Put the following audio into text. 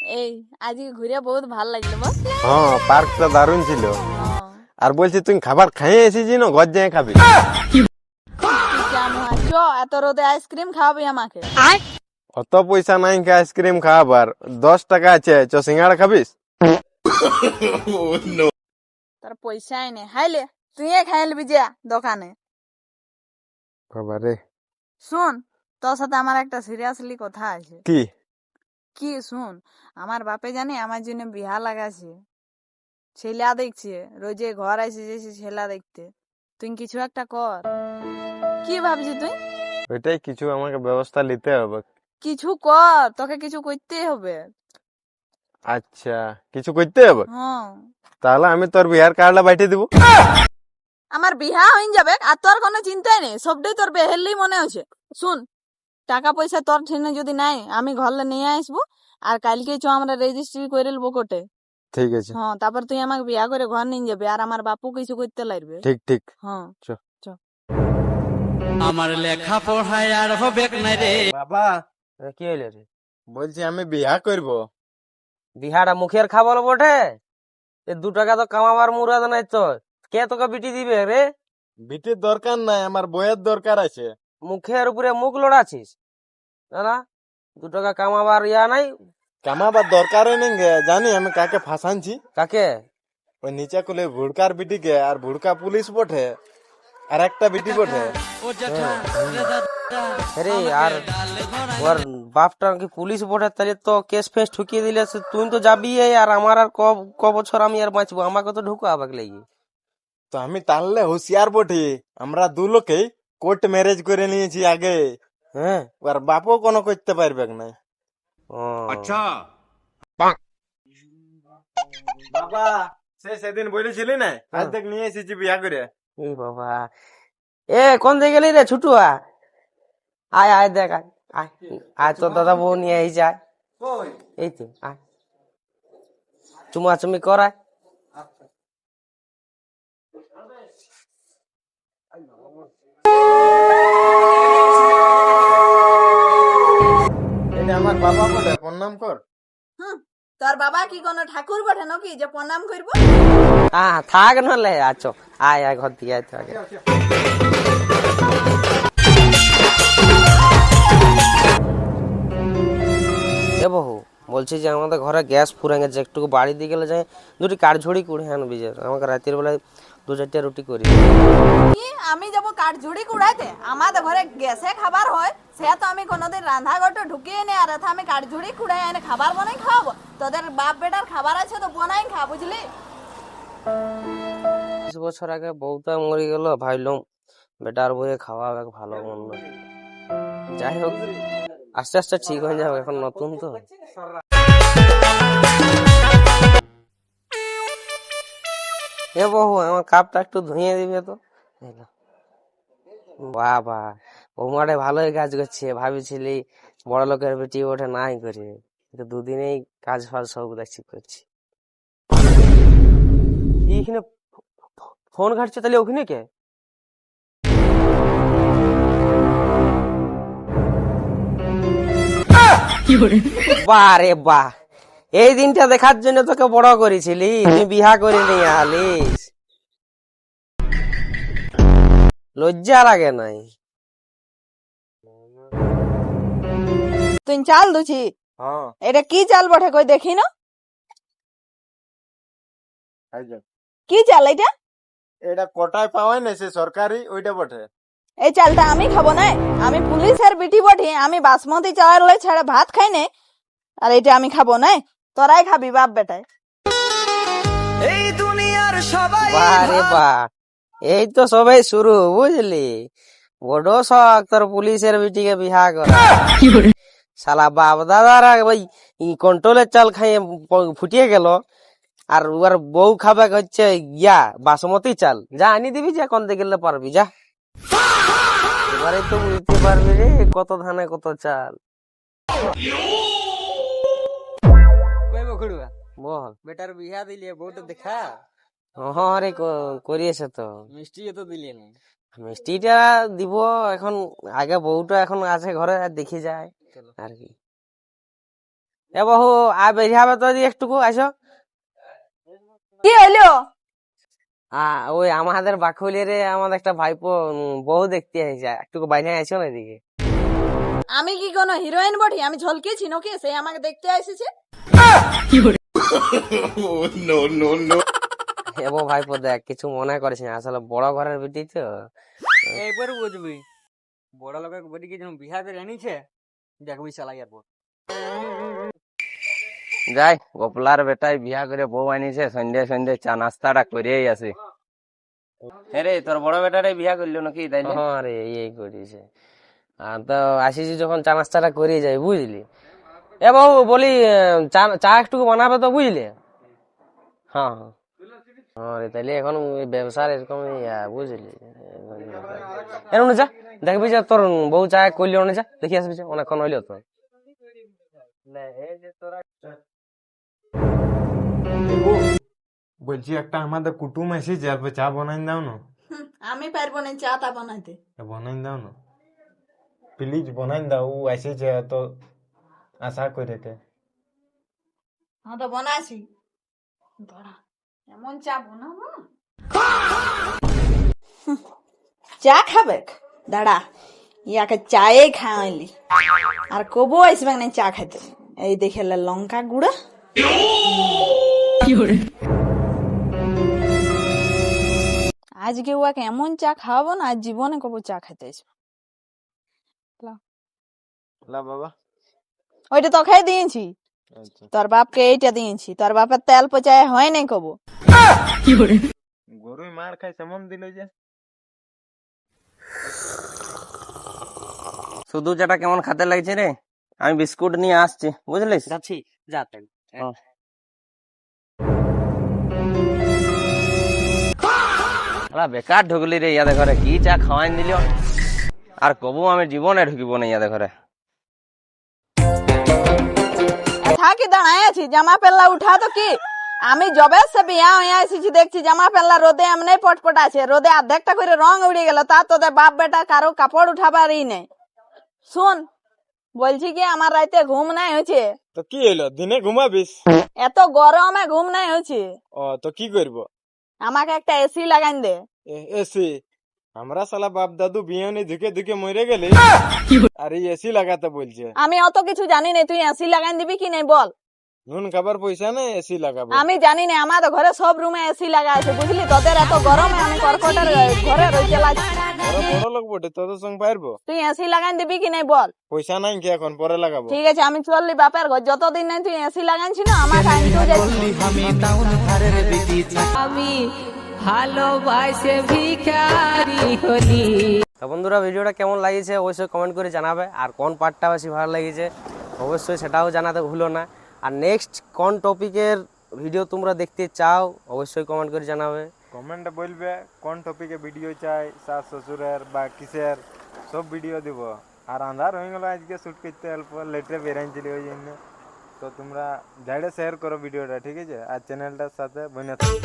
এই আজকে ঘুরে বহুত ভাল লাগলো বল। হ্যাঁ, পার্কটা দারুণ ছিল। আর বলছি তুই খাবার খাইয়ে এসেছি না ঘর যেয়ে খাবি? চ এত রোদে আইসক্রিম খাওয়াবি আমাকে। অত পয়সা নাই কে আইসক্রিম খাওয়াবার, 10 টাকা আছে, চ সিঙ্গাড়া খাবিস? তোর পয়সাই নেই, হাইলে তুই খাই নিবি যা দোকানে। বাবারে, শুন, তোর সাথে আমার একটা সিরিয়াসলি কথা আছে। কি? কি শুন, আমার বাপে জানি আমার জন্য বিহা লাগাছে, ছেলা দেখছে, রোজে ঘর আসে যে ছেলা দেখতে। তুই কিছু একটা কর। কি ভাবছিস তুই? ওইটাই, কিছু আমাকে ব্যবস্থা নিতে হবে। কিছু কর, তোকে কিছু করতেই হবে। আচ্ছা, কিছু করতে হবে? হ্যাঁ, তাহলে আমি তোর বিহার কার্ডটা পাঠিয়ে দিব। আমার বিহা হয়ে যাবে আর তোর কোনো চিন্তাই নেই, সবটাই তোর বেহেলই মনে হচ্ছে। শুন, টাকা পয়সা তোর ঠেনে যদি নাই, আমি ঘরে নিয়ে আসবো। আর কালকে চ আমরা রেজিস্ট্রি করে নেবো কোর্টে। ঠিক আছে। হ্যাঁ, তারপর তুই আমাকে বিয়া করে ঘর নিয়ে যাবে আর আমার বাপু কিছু করতে লাগবে। ঠিক ঠিক। হ্যাঁ চ। চ। আমার লেখা পড়ায় আর হবে না রে। বাবা, কি হইলো রে? বলছি আমি বিয়া করব। বিহাটা মুখের খাবার বটে। 2 টাকা তো কামাবার মুরাদ নাই তোর। কে তোকে বিটি দিবে রে? বিটির দরকার নাই, আমার বইয়ের দরকার আছে। মুখের উপরে মুখ লড়াছিস না? 2 টাকা কামাবার ইয়া নাই। কামাবার দরকারই নেই গে, জানি আমি কাকে ফাঁসানছি। কাকে? ওই নিচে কুলে ভুড়কার বিটিকে, আর ভুড়কা পুলিশ বটে, আর একটা বিটি বটে। ও জেঠা রে দাদা আরে আর ওর বাপটা কি পুলিশ বটে, তাহলে তো কেস ফেস ঠুকিয়ে দিলে তুই তো যাবি। আর আমার আর ক বছর আমি আর বাঁচবো? আমাকে তো ঢুকো আবাক লেগে। তো আমি তাহলে হুঁশিয়ার বটি। আমরা দু লোকেই কোর্ট ম্যারেজ করে নিয়েছি আগে। হ্যাঁ। আর বাপও কোনো করতে পারবে না। ও আচ্ছা বাবা, সেদিন বলেছিলি না, আজ দেখ নিয়ে এসেছি বিয়া করে। এই বাবা, কোন দিকে গেলি রে ছুটুয়া? আয় আয় দেখ, আয় আয় আয়, তোর দাদা বউ নিয়ে এই যায়। এই তো আয়, চুমাচুমি করায়। এটা আমার বাবা বলে, প্রণাম কর। হুম, তোর বাবা কি কোনো ঠাকুর বটে নাকি যে প্রণাম করবো? হ্যাঁ, থাক নলে আছো। আয় আয়, ঘর দিয়ে আয় তো আগে। এ বহু, বলছি যে আমাদের ঘরে গ্যাস ফুরে গেছে, একটু বাড়ি দিয়ে গেলে যায় 2টি কাঠঝুড়ি কুড়ে আনবি। যে আমাকে রাতের বেলায় 2-4টা রুটি করি। কি আমি যাবো কাঠঝুড়ি কুড়াইতে? আমাদের ঘরে গ্যাসে খাবার হয়, সে তো আমি কোনোদিন রান্না ঘরটা ঢুকিয়ে নি। আর এথা আমি কাঠঝুড়ি কুড়াই এনে খাবার বানাই খাওয়াবো? তোদের বাপ বেটার খাবার আছে তো বানাই খা, বুঝলি? 20 বছর আগে বউটা মরে গেল, ভাবলাম বেটার বইয়ে খাওয়া ভালো মন্দ। যাই হোক, আস্তে আস্তে ঠিক হয়ে যাবে, এখন নতুন তো। এ বহু, আমার কাপটা একটু ধুয়ে দিবে তো। বাবা, বৌমাটা ভালোই কাজ করছে। ভাবিছিলি বড় লোকের বেটি ওঠে নাই করে, কিন্তু দুদিনেই কাজ ফাজ সব দেখছি করছি। এইখানে ফোন ঘাটছে, তাহলে ওখানে কে? বাহ রে বাহ, এই দিনটা দেখার জন্য তোকে বড় করেছিলি, তুই বিহা করে নিয়ে আলিস। লজ্জা লাগে নাই? তুই চাল দুছি? হ্যাঁ, এটা কি চাল বটে কই দেখি না? কি চাল এটা? এটা কোটায় পাওয়াই না, সে সরকারি, ওইটা বটে। এই চালটা আমি খাবো না। আমি পুলিশের বিটি বটি, আমি বাসমতি চাল ছাড়া ভাত খাই না। আর এটা আমি খাবো না, তোরাই খাবি বাপ বেটায়। এই দুনিয়ার সবাই বাহ রে বাহ, এই তো সবাই শুরু, বুঝলি? বড় শখ তোর পুলিশের বিটিকে বিহা করা। শালা বাপ দাদারা ওই কন্ট্রোলের চাল খাইয়ে ফুটিয়ে গেল, আর ওর বউ খাবে হচ্ছে ইয়া বাসমতি চাল। যা আনি দিবি, যা কোনতে গেলে পারবি, যা। এবারে তো বুঝতে পারবি রে, কত ধানে কত চাল। কই বখড়ুয়া বল। বেটার বিয়া দিলে বউটা দেখা হ্যাঁ রে, করিয়েছে তো। মিষ্টি তো দিলে না। মিষ্টিটা দিব এখন, আগে বউটা এখন আছে ঘরে, আর দেখি যায় আর কি। এ বহু বেরিয়াবে তো একটুকু আসো। কি হইলো? ওই আমাদের বাকুলিয়ে রে আমাদের একটা ভাইপো বউ দেখতে আসছে, একটু বাইরে আসো না এদিকে। আমি কি কোনো হিরোইন বটি? আমি ঝলকেছি নাকি সে আমাকে দেখতে এসেছে? এবো ভাইপো দেখ, কিছু মনে করিস না, আসলে বড় ঘরের বেটি তো। এইবার বুঝবি বড় লোকের বেটিকে যেন বিহা করে এনেছে, দেখবি চালাই আর বল। যাই গোপলার বেটাই বিয়া করে বউ আনিছে, সন্ধ্যে সন্ধ্যে চা নাস্তাটা করেই আসে। রে তোর বড় বেটারে বিয়া করলো নাকি? তাই হ্যাঁ রে, এই করিছে। আর তো আসিছি যখন চা নাস্তাটা করে যাই, বুঝলি? এ বউ বলি, চা একটু বানাবে তো, বুঝলি? হ্যাঁ হ্যাঁ হ্যাঁ রে, তাইলে এখন ব্যবসার এরকম বুঝলি। এরকম যা দেখবি যে তোর বউ চা করলি, অনেক যা দেখি আসবি, অনেকক্ষণ হইলো তো। বলছি একটা আমাদের কুটুম এসেছে, অল্প চা বানাই দাও না। আমি পারবো না চা তা বানাইতে। বানাই দাও না প্লিজ, বানাই দাও। ও এসেছে তো আশা করে কে। হ্যাঁ তো বানাইছি, দাঁড়া এমন চা বানাবো না। চা খাবে? দাঁড়া ইয়াকে চায়ে খাওয়াইলি, আর কবো আসবে না চা খাইতে। এই দেখে লঙ্কা গুঁড়া, আজকে ওকে এমন চা খাওয়াবো না, আজ জীবনে কবো চা খাইতে আসবে। লা বাবা। ওইটা তো খাই দিয়েছি, আচ্ছা, তোর বাপকে এইটা দিয়েছি, তোর বাপের তেল পচায় হয় নাই কবো। গরুই মার খাই সেমন দিল যে। শুধু যেটা কেমন খেতে লাগছে রে, আমি বিস্কুট নিয়ে আসছি, বুঝলিস? যাচ্ছি, যা তাই। বেকার ঢুকলি রে ইয়াদের ঘরে, কি চা খাওয়াই দিল, আর কবু আমি জীবনে ঢুকিব না ইয়াদের ঘরে। থাকি দাঁড়ায় আছি, জামা পেল্লা উঠা তো কি? আমি জবে সে বিয়া হয়ে এসেছি, দেখছি জামা পেল্লা রোদে এমনি পটপট আছে, রোদে অর্ধেকটা করে রং উড়ে গেল, তা তোদের বাপ বেটা কারো কাপড় উঠাবারই নেই। শুন, বলছি কি আমার রাতে ঘুম নাই হয়েছে, তো কি হইলো, দিনে ঘুমাবিস? এত গরমে ঘুম নাই হয়েছে, ও তো কি করব? আমাকে একটা এসি লাগাই দে। এসি? আমরা সালা বাপ দাদু বিয়ে ধুকে ধুকে মরে গেলে আর এই এসি লাগাতে বলছে? আমি অত কিছু জানি না, তুই এসি লাগাই দিবি কি নাই বল। নুন খাবার পয়সা নেই, এসি লাগাবো? আমি জানি না, আমাদের ঘরে সব রুমে এসি লাগা আছে, বুঝলি? তোদের এত গরমে আমি কর্কটের ঘরে রইতে লাগছি। ওরা বড় লোক বটে, তোদের সঙ্গে পারবো? তুই এসি লাগাই দিবি কি নাই বল। পয়সা নাই কি এখন, পরে লাগাবো। ঠিক আছে, আমি চললি বাপের ঘর, যতদিন নাই তুই এসি লাগাইছি না আমাকে আনতেও যাচ্ছি। তো বন্ধুরা, ভিডিওটা কেমন লাগিয়েছে অবশ্যই কমেন্ট করে জানাবে, আর কোন পার্টটা বেশি ভালো লেগেছে অবশ্যই সেটাও জানাতে ভুলো না। আর নেক্সট কোন টপিকের ভিডিও তোমরা দেখতে চাও অবশ্যই কমেন্ট করে জানাবে। কমেন্টে বলবে কোন টপিকে ভিডিও চাই, শাশ শ্বশুরের বা কিসের, সব ভিডিও দিব। আর আন্ধার হয়ে গেল আজকে, শুট করতে অল্প লেটে বেরাইছিলি ওই জন্য। তো তোমরা যাইলে শেয়ার করো ভিডিওটা, ঠিক আছে? আর চ্যানেলটার সাথে বনে থাকো।